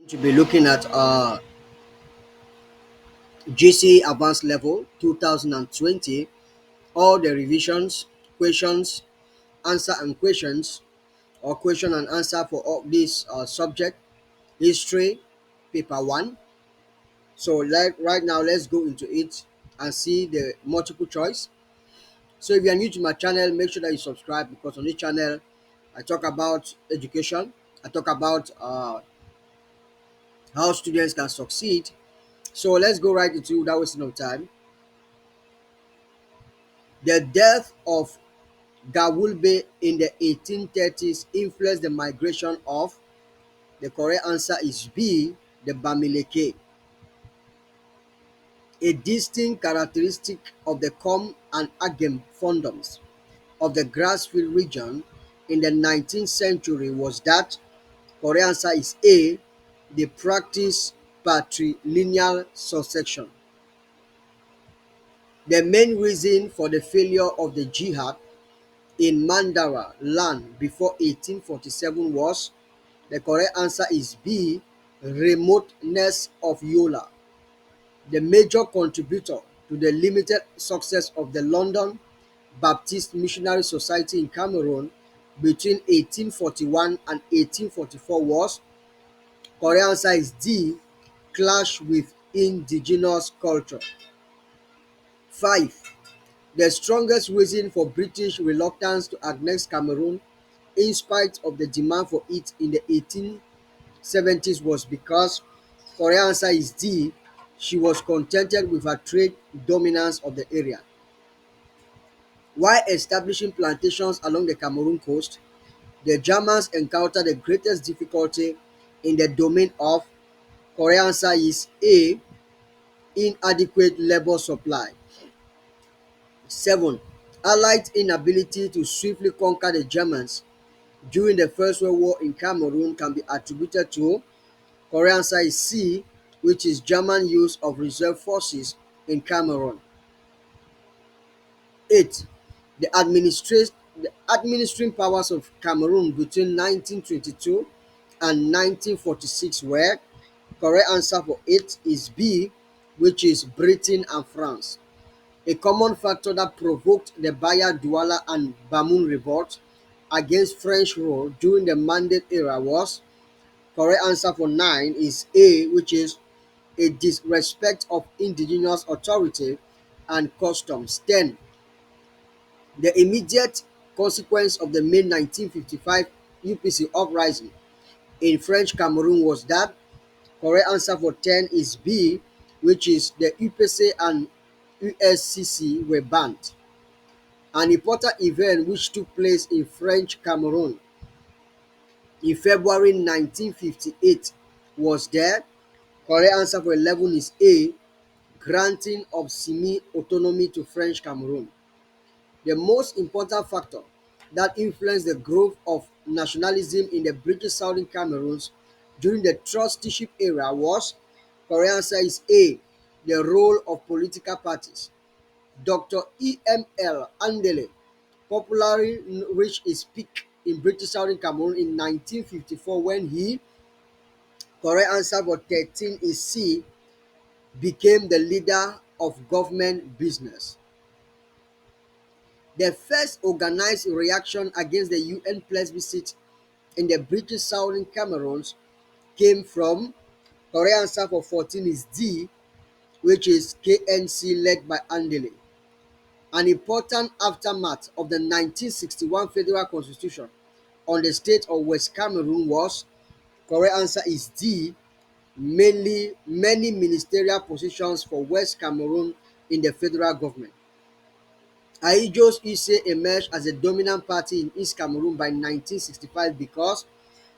To be looking at GCE Advanced Level 2020, all the revisions, questions, answer and questions, or question and answer for all this subject, history, paper 1. So right now, let's go into it and see the multiple choice. So if you are new to my channel, make sure that you subscribe because on this channel, I talk about education, I talk about how students can succeed. So let's go right into without wasting of time. The death of Gawulbe in the 1830s influenced the migration of, the correct answer is B, the Bamileke. A distinct characteristic of the Com and Agem fondoms of the Grassfield region in the 19th century was that, correct answer is A, they practice patrilineal succession. The main reason for the failure of the jihad in Mandara land before 1847 was, the correct answer is B, remoteness of Yola. The major contributor to the limited success of the London Baptist Missionary Society in Cameroon between 1841 and 1844 was, correct answer is D, clash with indigenous culture. 5. The strongest reason for British reluctance to annex Cameroon in spite of the demand for it in the 1870s was because, correct answer is D, she was contented with her trade dominance of the area. While establishing plantations along the Cameroon coast, the Germans encountered the greatest difficulty in the domain of, correct answer is A, inadequate labor supply. 7. Allied inability to swiftly conquer the Germans during the First World War in Cameroon can be attributed to, correct answer is C, which is German use of reserve forces in Cameroon. 8. The administering powers of Cameroon between 1922 and 1946 were, correct answer for 8 is B, which is Britain and France. A common factor that provoked the Baya Douala and Bamoun revolt against French rule during the Mandate era was, correct answer for 9 is A, which is a disrespect of indigenous authority and customs. 10. The immediate consequence of the May 1955 UPC uprising in French Cameroon was that, correct answer for 10 is B, which is the UPC and USCC were banned. An important event which took place in French Cameroon in February 1958 was the, correct answer for 11 is A, granting of semi-autonomy to French Cameroon. The most important factor that influenced the growth of nationalism in the British Southern Cameroons during the trusteeship era was, correct answer is A, the role of political parties. Dr. E.M.L. Andele popularly reached his peak in British Southern Cameroon in 1954 when he, correct answer for 13 is C, became the leader of government business. The first organized reaction against the UN plebiscite in the British Southern Cameroons came from, correct answer for 14 is D, which is KNC led by Andele. An important aftermath of the 1961 Federal Constitution on the state of West Cameroon was, correct answer is D, mainly many ministerial positions for West Cameroon in the federal government. Ahijo's Ise emerged as a dominant party in East Cameroon by 1965 because,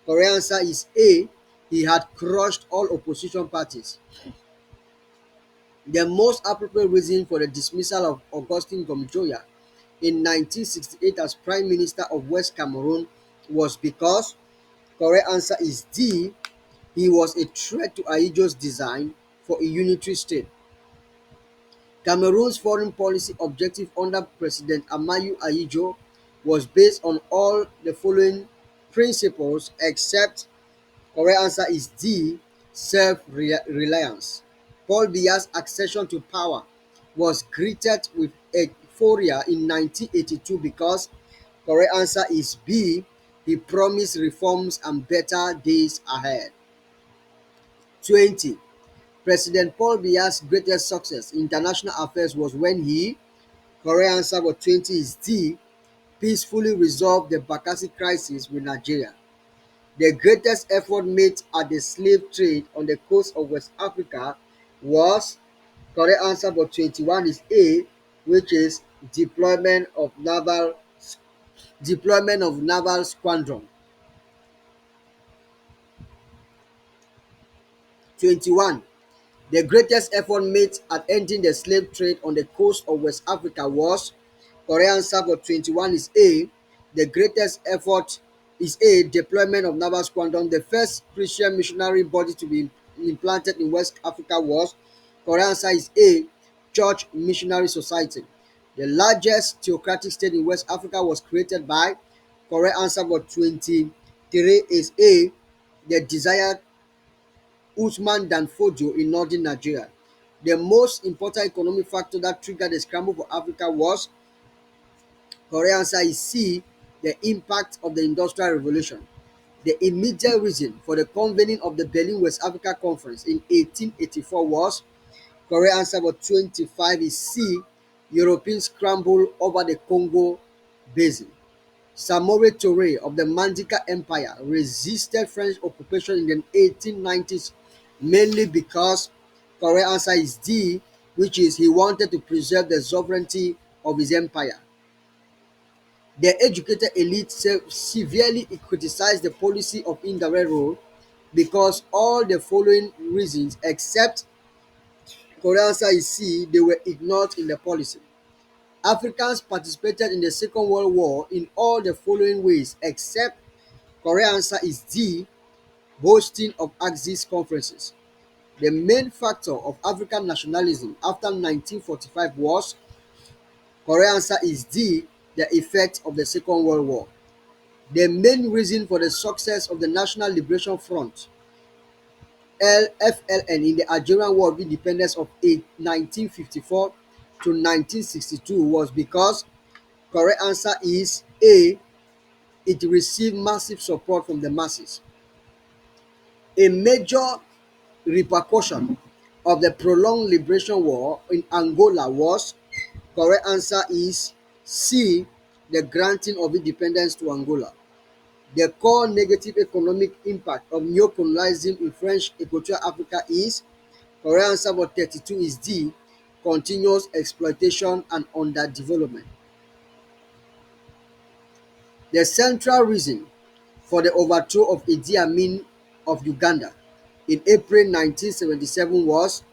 correct answer is A, he had crushed all opposition parties. The most appropriate reason for the dismissal of Augustin Gomjoya in 1968 as Prime Minister of West Cameroon was because, correct answer is D, he was a threat to Ahijo's design for a unitary state. Cameroon's foreign policy objective under President Amayu Ahijo was based on all the following principles except, correct answer is D, self-reliance. Paul Biya's accession to power was greeted with euphoria in 1982 because correct answer is B. He promised reforms and better days ahead. 20. President Paul Biya's greatest success in international affairs was when he, correct answer for 20 is D, peacefully resolved the Bakassi crisis with Nigeria. The greatest effort made at the slave trade on the coast of West Africa was, correct answer for 21 is A, which is deployment of naval squadron. 21. The greatest effort made at ending the slave trade on the coast of West Africa was, correct answer for 21 is A. The greatest effort is A. Deployment of naval squadron. The first Christian missionary body to be implanted in West Africa was, correct answer is A. Church Missionary Society. The largest theocratic state in West Africa was created by, correct answer for 23 is A. The desired Usman Dan Fodio in northern Nigeria. The most important economic factor that triggered the scramble for Africa was, correct answer is C, the impact of the Industrial Revolution. The immediate reason for the convening of the Berlin West Africa Conference in 1884 was, correct answer for 25 is C, European scramble over the Congo Basin. Samori Touré of the Mandinka Empire resisted French occupation in the 1890s mainly because, correct answer is D, which is he wanted to preserve the sovereignty of his empire. The educated elite severely criticized the policy of indirect rule because all the following reasons except, correct answer is C, they were ignored in the policy. Africans participated in the Second World War in all the following ways except, correct answer is D, hosting of Axis conferences. The main factor of African nationalism after 1945 was, correct answer is D, the effect of the Second World War. The main reason for the success of the National Liberation Front (FLN) in the Algerian War of Independence of 1954 to 1962 was because, correct answer is A, it received massive support from the masses. A major repercussion of the prolonged liberation war in Angola was, correct answer is C, the granting of independence to Angola. The core negative economic impact of neocolonialism in French Equatorial Africa is, correct answer for 32 is D, continuous exploitation and underdevelopment. The central reason for the overthrow of Idi Amin of Uganda in April 1977 was,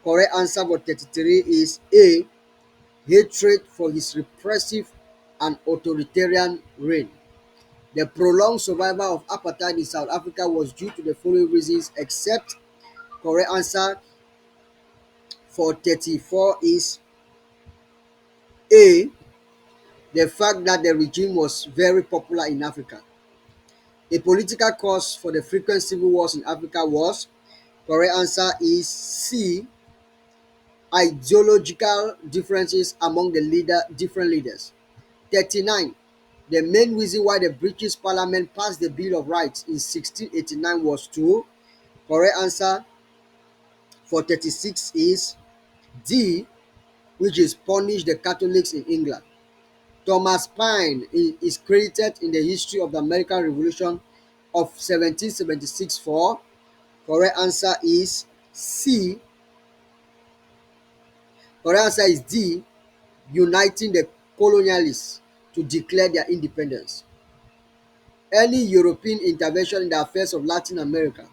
correct answer for 33 is A, hatred for his repressive and authoritarian reign. The prolonged survival of apartheid in South Africa was due to the following reasons except, correct answer for 34 is A, the fact that the regime was very popular in Africa. A political cause for the frequent civil wars in Africa was, correct answer is C, ideological differences among the different leaders. 39. The main reason why the British Parliament passed the Bill of Rights in 1689 was to, correct answer for 36 is D, which is punish the Catholics in England. Thomas Paine is credited in the history of the American Revolution of 1776 for, correct answer is C, correct answer is D, uniting the colonialists to declare their independence. Any European intervention in the affairs of Latin America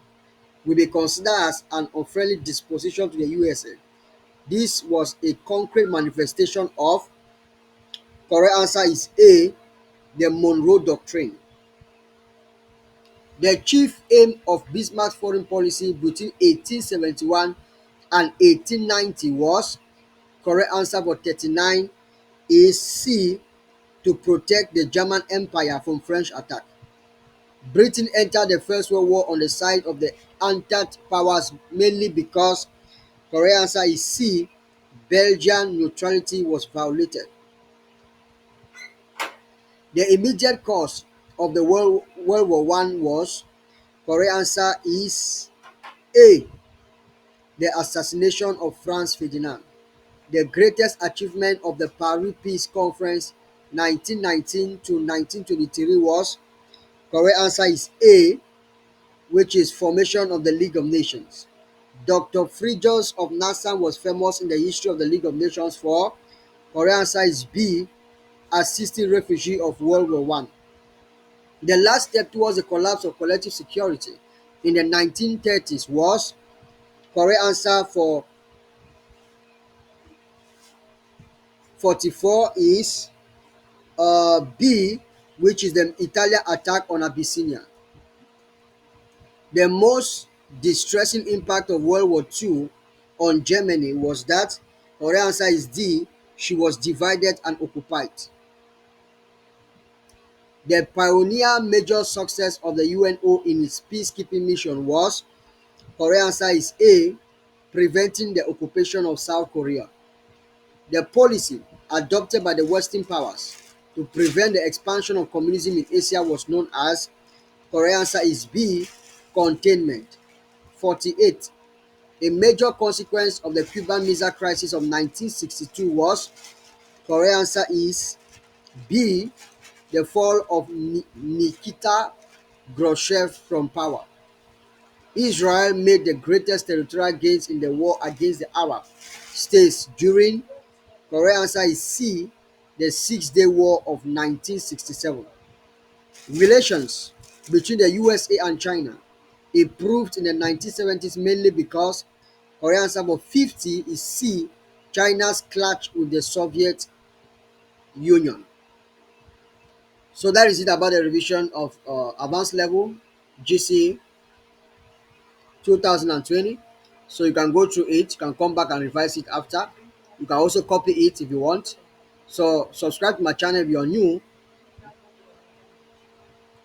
will be considered as an unfriendly disposition to the USA. This was a concrete manifestation of, correct answer is A, the Monroe Doctrine. The chief aim of Bismarck's foreign policy between 1871 and 1890 was, correct answer for 39 is C, to protect the German Empire from French attack. Britain entered the First World War on the side of the Entente powers mainly because correct answer is C. Belgian neutrality was violated. The immediate cause of the World War One was correct answer is A. The assassination of Franz Ferdinand. The greatest achievement of the Paris Peace Conference 1919 to 1923 was correct answer is A, which is formation of the League of Nations. Dr. Fridtjof of Nansen was famous in the history of the League of Nations for correct answer is B, assisting refugees of World War One. The last step towards the collapse of collective security in the 1930s was correct answer for 44 is B, which is the Italian attack on Abyssinia. The most distressing impact of World War II on Germany was that, correct answer is D, she was divided and occupied. The pioneer major success of the UNO in its peacekeeping mission was, correct answer is A, preventing the occupation of South Korea. The policy adopted by the Western powers to prevent the expansion of communism in Asia was known as, correct answer is B, containment. 48. A major consequence of the Cuban Missile Crisis of 1962 was, correct answer is B, the fall of Nikita Khrushchev from power. Israel made the greatest territorial gains in the war against the Arab states during, correct answer is C, the Six-Day War of 1967. Relations between the USA and China improved in the 1970s mainly because correct answer for 50 is C, China's clash with the Soviet Union. So that is it about the revision of advanced level GCE 2020. So you can go through it, you can come back and revise it after. You can also copy it if you want. So subscribe to my channel if you're new